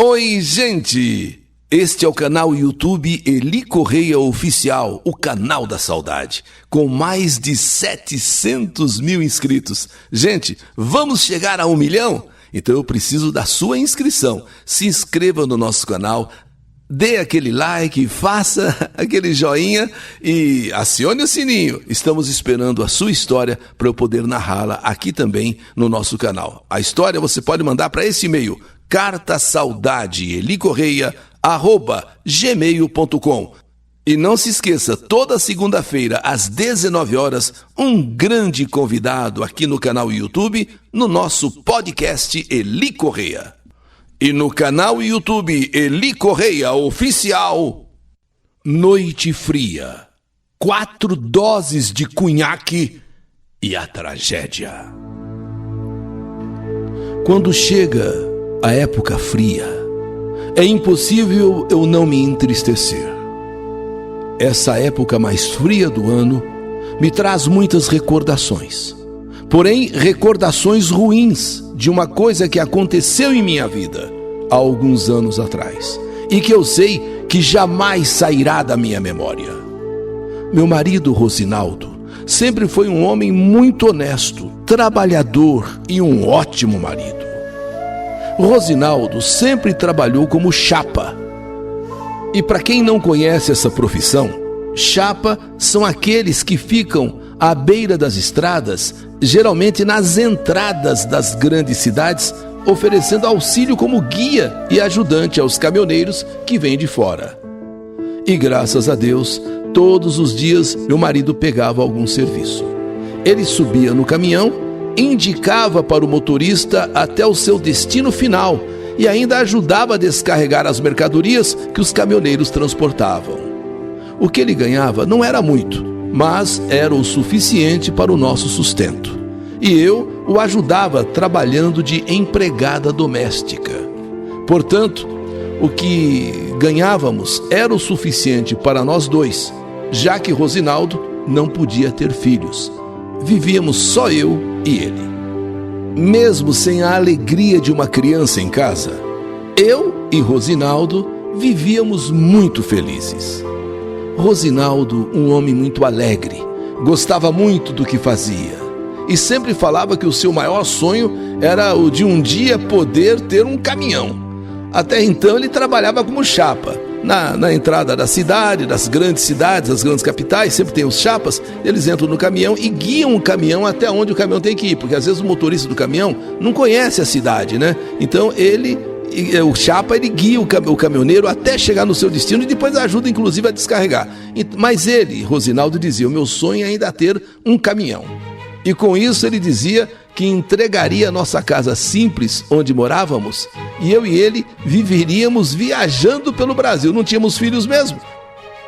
Oi, gente! Este é o canal YouTube Eli Correia Oficial, o canal da saudade, com mais de 700 mil inscritos. Gente, vamos chegar a 1 milhão? Então eu preciso da sua inscrição. Se inscreva no nosso canal, dê aquele like, faça aquele joinha e acione o sininho. Estamos esperando a sua história para eu poder narrá-la aqui também no nosso canal. A história você pode mandar para esse e-mail, cartasaudadeelicorreia@gmail.com. E não se esqueça, toda segunda-feira às 19 horas, um grande convidado aqui no canal YouTube, no nosso podcast Eli Correia. E no canal YouTube Eli Correia Oficial, Noite Fria, 4 doses de cunhaque e a tragédia. Quando chega a época fria, é impossível eu não me entristecer. Essa época mais fria do ano me traz muitas recordações. Porém, recordações ruins de uma coisa que aconteceu em minha vida há alguns anos atrás e que eu sei que jamais sairá da minha memória. Meu marido, Rosinaldo, sempre foi um homem muito honesto, trabalhador e um ótimo marido. Rosinaldo sempre trabalhou como chapa. E para quem não conhece essa profissão, chapa são aqueles que ficam à beira das estradas, geralmente nas entradas das grandes cidades, oferecendo auxílio como guia e ajudante aos caminhoneiros que vêm de fora. E graças a Deus, todos os dias meu marido pegava algum serviço. Ele subia no caminhão, indicava para o motorista até o seu destino final e ainda ajudava a descarregar as mercadorias que os caminhoneiros transportavam. O que ele ganhava não era muito, mas era o suficiente para o nosso sustento. E eu o ajudava trabalhando de empregada doméstica. Portanto, o que ganhávamos era o suficiente para nós dois, já que Rosinaldo não podia ter filhos. Vivíamos só eu e ele. Mesmo sem a alegria de uma criança em casa, eu e Rosinaldo vivíamos muito felizes. Rosinaldo, um homem muito alegre, gostava muito do que fazia e sempre falava que o seu maior sonho era o de um dia poder ter um caminhão. Até então ele trabalhava como chapa. Na entrada da cidade, das grandes cidades, das grandes capitais, sempre tem os chapas, eles entram no caminhão e guiam o caminhão até onde o caminhão tem que ir, porque às vezes o motorista do caminhão não conhece a cidade, né? Então o chapa, ele guia o caminhoneiro até chegar no seu destino e depois ajuda inclusive a descarregar. Mas ele, Rosinaldo, dizia, o meu sonho é ainda ter um caminhão. E com isso ele dizia que entregaria a nossa casa simples onde morávamos e eu e ele viveríamos viajando pelo Brasil, não tínhamos filhos mesmo,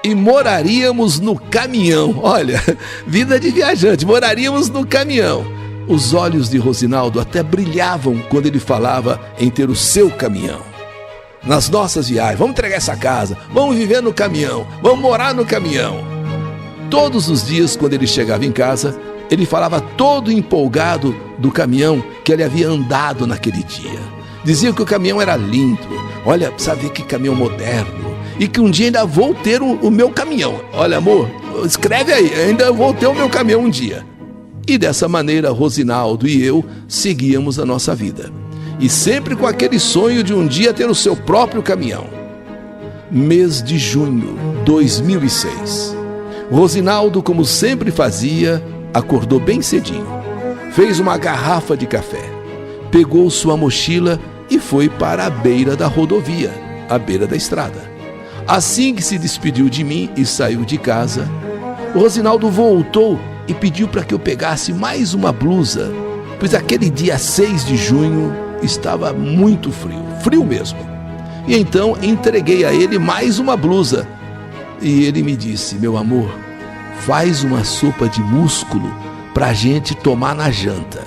e moraríamos no caminhão. Olha, vida de viajante, moraríamos no caminhão. Os olhos de Rosinaldo até brilhavam quando ele falava em ter o seu caminhão. Nas nossas viagens, vamos entregar essa casa, vamos viver no caminhão, vamos morar no caminhão. Todos os dias, quando ele chegava em casa, ele falava todo empolgado do caminhão que ele havia andado naquele dia. Dizia que o caminhão era lindo. Olha, precisa ver que caminhão moderno. E que um dia ainda vou ter o meu caminhão. Olha, amor, escreve aí, ainda vou ter o meu caminhão um dia. E dessa maneira, Rosinaldo e eu seguíamos a nossa vida. E sempre com aquele sonho de um dia ter o seu próprio caminhão. Mês de junho de 2006. Rosinaldo, como sempre fazia, acordou bem cedinho, fez uma garrafa de café, pegou sua mochila e foi para a beira da rodovia, à beira da estrada. Assim que se despediu de mim e saiu de casa, Rosinaldo voltou e pediu para que eu pegasse mais uma blusa, pois aquele dia 6 de junho estava muito frio, frio mesmo. E então entreguei a ele mais uma blusa e ele me disse, meu amor, faz uma sopa de músculo pra gente tomar na janta.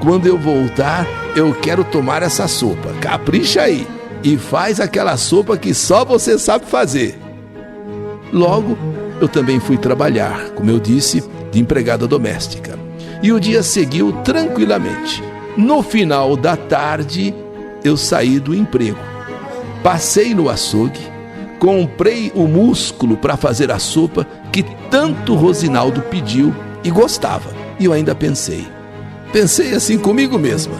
Quando eu voltar, eu quero tomar essa sopa. Capricha aí e faz aquela sopa que só você sabe fazer. Logo, eu também fui trabalhar, como eu disse, de empregada doméstica. E o dia seguiu tranquilamente. No final da tarde, eu saí do emprego. Passei no açougue, comprei o músculo para fazer a sopa que tanto Rosinaldo pediu e gostava. E eu ainda pensei assim comigo mesma: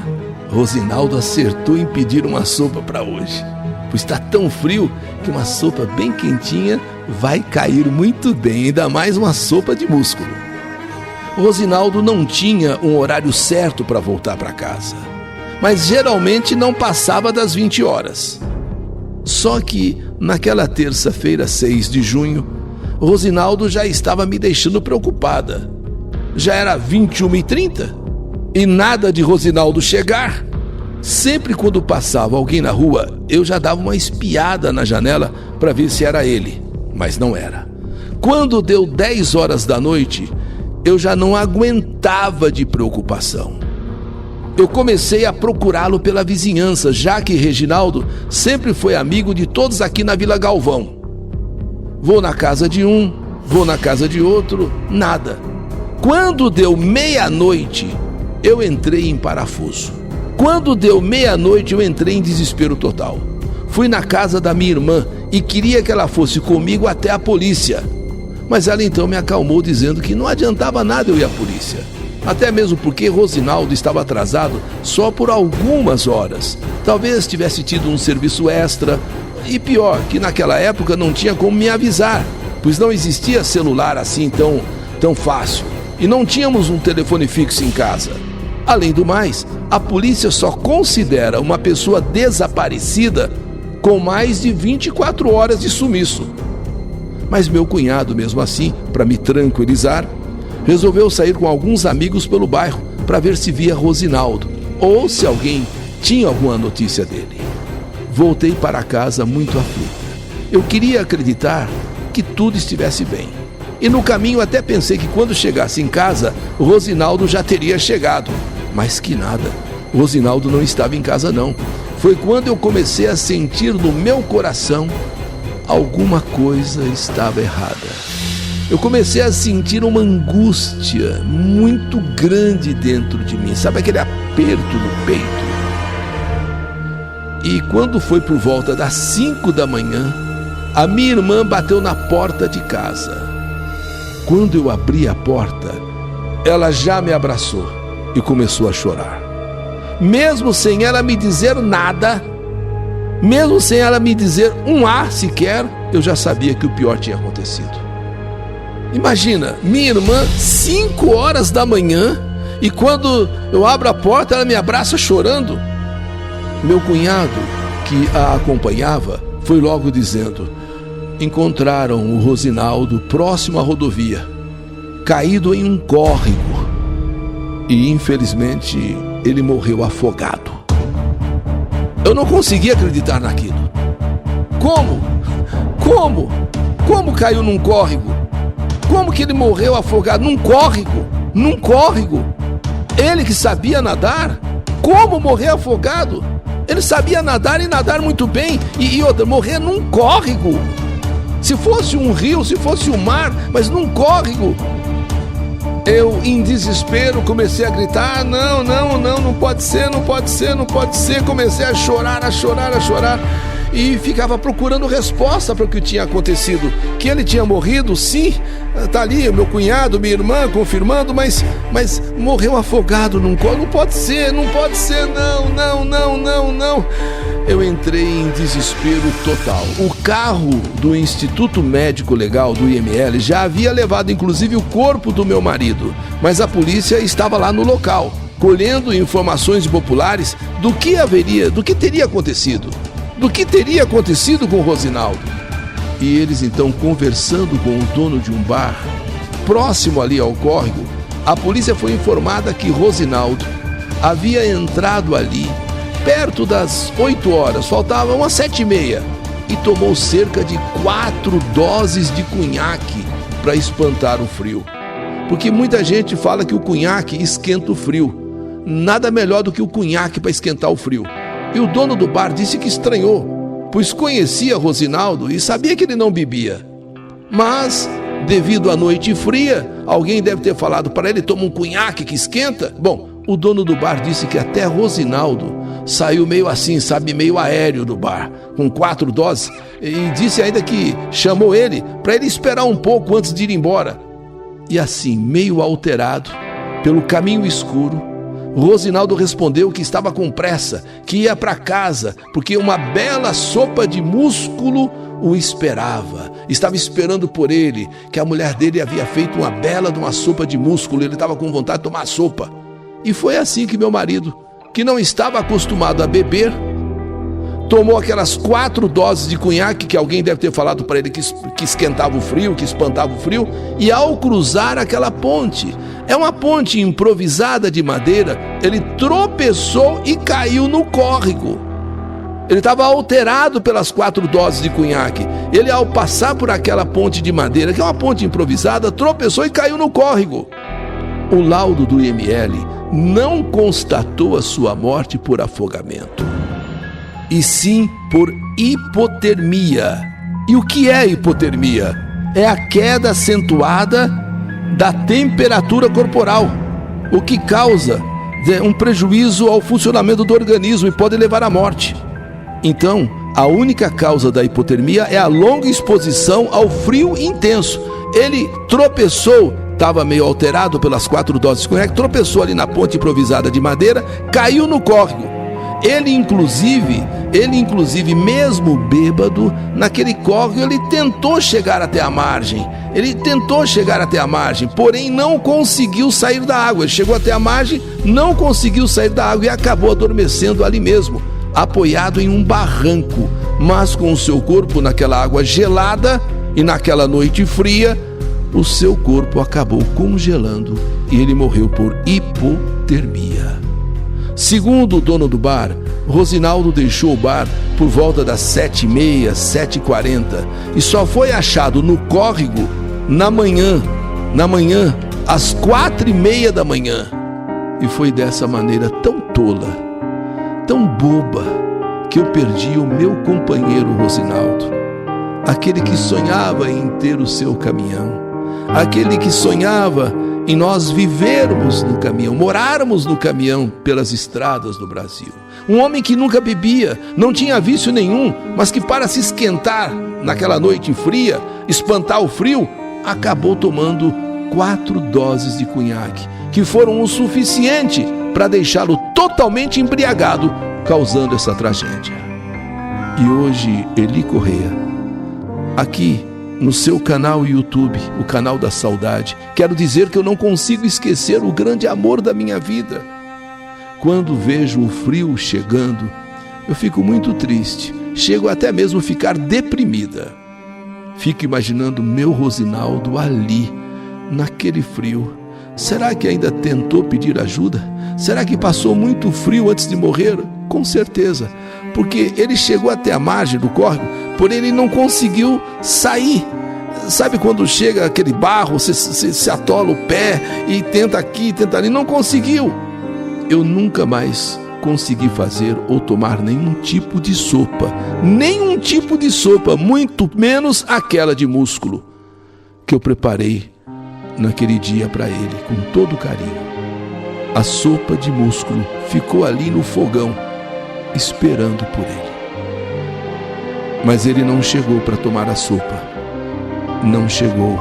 Rosinaldo acertou em pedir uma sopa para hoje, pois está tão frio que uma sopa bem quentinha vai cair muito bem, ainda mais uma sopa de músculo. Rosinaldo não tinha um horário certo para voltar para casa, mas geralmente não passava das 20 horas. Só que naquela terça-feira, 6 de junho, Rosinaldo já estava me deixando preocupada. Já era 21h30 e nada de Rosinaldo chegar. Sempre quando passava alguém na rua, eu já dava uma espiada na janela para ver se era ele, mas não era. Quando deu 10 horas da noite, eu já não aguentava de preocupação. Eu comecei a procurá-lo pela vizinhança, já que Reginaldo sempre foi amigo de todos aqui na Vila Galvão. Vou na casa de um, vou na casa de outro, nada. Quando deu meia-noite, eu entrei em parafuso. Quando deu meia-noite, eu entrei em desespero total. Fui na casa da minha irmã e queria que ela fosse comigo até a polícia. Mas ela então me acalmou, dizendo que não adiantava nada eu ir à polícia. Até mesmo porque Rosinaldo estava atrasado só por algumas horas. Talvez tivesse tido um serviço extra. E pior, que naquela época não tinha como me avisar, pois não existia celular assim tão fácil. E não tínhamos um telefone fixo em casa. Além do mais, a polícia só considera uma pessoa desaparecida com mais de 24 horas de sumiço. Mas meu cunhado, mesmo assim, para me tranquilizar, resolveu sair com alguns amigos pelo bairro para ver se via Rosinaldo ou se alguém tinha alguma notícia dele. Voltei para casa muito aflita. Eu queria acreditar que tudo estivesse bem. E no caminho até pensei que quando chegasse em casa, Rosinaldo já teria chegado. Mas que nada, Rosinaldo não estava em casa não. Foi quando eu comecei a sentir no meu coração alguma coisa estava errada. Eu comecei a sentir uma angústia muito grande dentro de mim, sabe aquele aperto no peito? E quando foi por volta das 5 da manhã, a minha irmã bateu na porta de casa. Quando eu abri a porta, ela já me abraçou e começou a chorar. Mesmo sem ela me dizer nada, mesmo sem ela me dizer um A sequer, eu já sabia que o pior tinha acontecido. Imagina, minha irmã, 5 horas da manhã, e quando eu abro a porta, ela me abraça chorando. Meu cunhado, que a acompanhava, foi logo dizendo: encontraram o Rosinaldo próximo à rodovia, caído em um córrego, e infelizmente ele morreu afogado. Eu não conseguia acreditar naquilo. Como caiu num córrego? Como que ele morreu afogado num córrego? Num córrego? Ele que sabia nadar? Como morrer afogado? Ele sabia nadar e nadar muito bem. E outra, morrer num córrego. Se fosse um rio, se fosse um mar, mas num córrego. Eu, em desespero, comecei a gritar: não pode ser. Comecei a chorar. E ficava procurando resposta para o que tinha acontecido. Que ele tinha morrido, sim, tá ali meu cunhado, minha irmã confirmando, mas morreu afogado num córrego. Não pode ser, não. Eu entrei em desespero total. O carro do Instituto Médico Legal do IML já havia levado inclusive o corpo do meu marido, mas a polícia estava lá no local, colhendo informações populares do que teria acontecido. Do que teria acontecido com o Rosinaldo. E eles então, conversando com o dono de um bar próximo ali ao córrego, a polícia foi informada que Rosinaldo havia entrado ali perto das 8 horas, faltavam umas 7h30, e tomou cerca de 4 doses de cunhaque para espantar o frio. Porque muita gente fala que o cunhaque esquenta o frio. Nada melhor do que o cunhaque para esquentar o frio. E o dono do bar disse que estranhou, pois conhecia Rosinaldo e sabia que ele não bebia. Mas, devido à noite fria, alguém deve ter falado para ele: toma um cunhaque que esquenta. Bom, o dono do bar disse que até Rosinaldo saiu meio assim, sabe, meio aéreo do bar, com 4 doses, e disse ainda que chamou ele para ele esperar um pouco antes de ir embora. E assim, meio alterado, pelo caminho escuro, Rosinaldo respondeu que estava com pressa, que ia para casa, porque uma bela sopa de músculo o esperava. Estava esperando por ele, que a mulher dele havia feito uma bela de uma sopa de músculo, ele estava com vontade de tomar a sopa. E foi assim que meu marido, que não estava acostumado a beber, tomou aquelas 4 doses de cunhaque, que alguém deve ter falado para ele que esquentava o frio, que espantava o frio, e ao cruzar aquela ponte, é uma ponte improvisada de madeira, ele tropeçou e caiu no córrego. Ele estava alterado pelas 4 doses de cunhaque. Ele, ao passar por aquela ponte de madeira, que é uma ponte improvisada, tropeçou e caiu no córrego. O laudo do IML não constatou a sua morte por afogamento, e sim por hipotermia. E o que é hipotermia? É a queda acentuada da temperatura corporal, o que causa um prejuízo ao funcionamento do organismo e pode levar à morte. Então, a única causa da hipotermia é a longa exposição ao frio intenso. Ele tropeçou, estava meio alterado pelas 4 doses de cunhaque, tropeçou ali na ponte improvisada de madeira, caiu no córrego. Ele inclusive, mesmo bêbado, naquele córrego, ele tentou chegar até a margem. Porém não conseguiu sair da água. Ele chegou até a margem, não conseguiu sair da água e acabou adormecendo ali mesmo, apoiado em um barranco, mas com o seu corpo naquela água gelada e naquela noite fria, o seu corpo acabou congelando e ele morreu por hipotermia. Segundo o dono do bar, Rosinaldo deixou o bar por volta das 7h30, 7h40 e só foi achado no córrego na manhã, às 4h30 da manhã. E foi dessa maneira tão tola, tão boba, que eu perdi o meu companheiro Rosinaldo, aquele que sonhava em ter o seu caminhão, aquele que sonhava em nós vivermos no caminhão, morarmos no caminhão pelas estradas do Brasil. Um homem que nunca bebia, não tinha vício nenhum, mas que para se esquentar naquela noite fria, espantar o frio, acabou tomando 4 doses de cunhaque, que foram o suficiente para deixá-lo totalmente embriagado, causando essa tragédia. E hoje, Eli Correia, aqui no seu canal YouTube, o canal da saudade, quero dizer que eu não consigo esquecer o grande amor da minha vida. Quando vejo o frio chegando, eu fico muito triste, chego até mesmo a ficar deprimida. Fico imaginando meu Rosinaldo ali, naquele frio. Será que ainda tentou pedir ajuda? Será que passou muito frio antes de morrer? Com certeza, porque ele chegou até a margem do córrego, porém ele não conseguiu sair. Sabe quando chega aquele barro, você se atola o pé e tenta aqui, tenta ali, não conseguiu. Eu nunca mais consegui fazer ou tomar nenhum tipo de sopa, muito menos aquela de músculo que eu preparei naquele dia para ele com todo carinho. A sopa de músculo ficou ali no fogão, esperando por ele. Mas ele não chegou para tomar a sopa. Não chegou,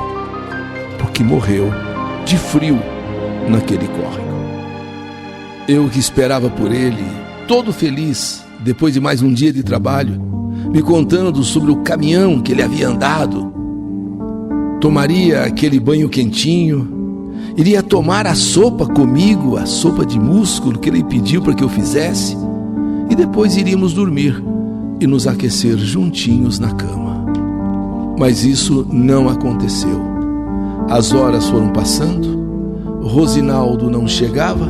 porque morreu de frio naquele córrego. Eu que esperava por ele, todo feliz, depois de mais um dia de trabalho, me contando sobre o caminhão que ele havia andado, tomaria aquele banho quentinho, iria tomar a sopa comigo, a sopa de músculo que ele pediu para que eu fizesse, e depois iríamos dormir e nos aquecer juntinhos na cama. Mas isso não aconteceu. As horas foram passando, Rosinaldo não chegava,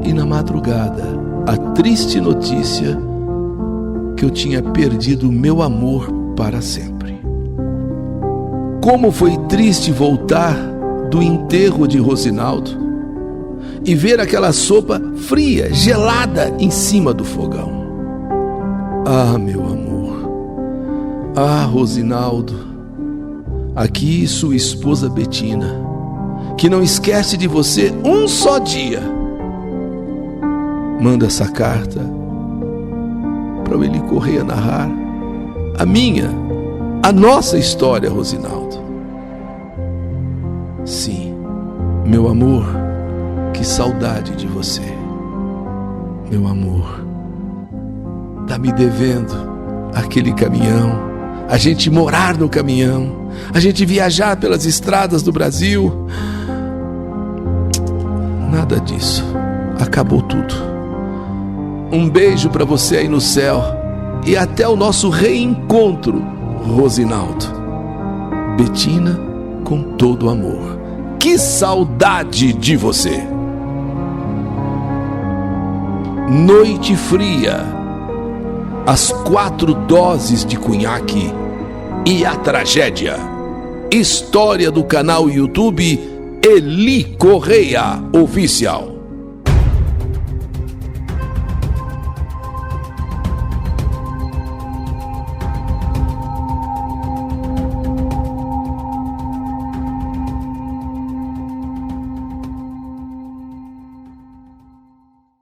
e na madrugada, a triste notícia que eu tinha perdido o meu amor para sempre. Como foi triste voltar do enterro de Rosinaldo e ver aquela sopa fria, gelada em cima do fogão. Ah, meu amor, ah, Rosinaldo, aqui sua esposa Betina, que não esquece de você um só dia. Manda essa carta para o Eli Correia narrar a nossa história, Rosinaldo. Sim, meu amor, que saudade de você. Meu amor, tá me devendo aquele caminhão, a gente morar no caminhão, a gente viajar pelas estradas do Brasil. Nada disso, acabou tudo. Um beijo para você aí no céu e até o nosso reencontro, Rosinaldo. Betina, com todo amor. Que saudade de você! Noite Fria, as 4 doses de cunhaque e a tragédia. História do canal YouTube Eli Correia Oficial.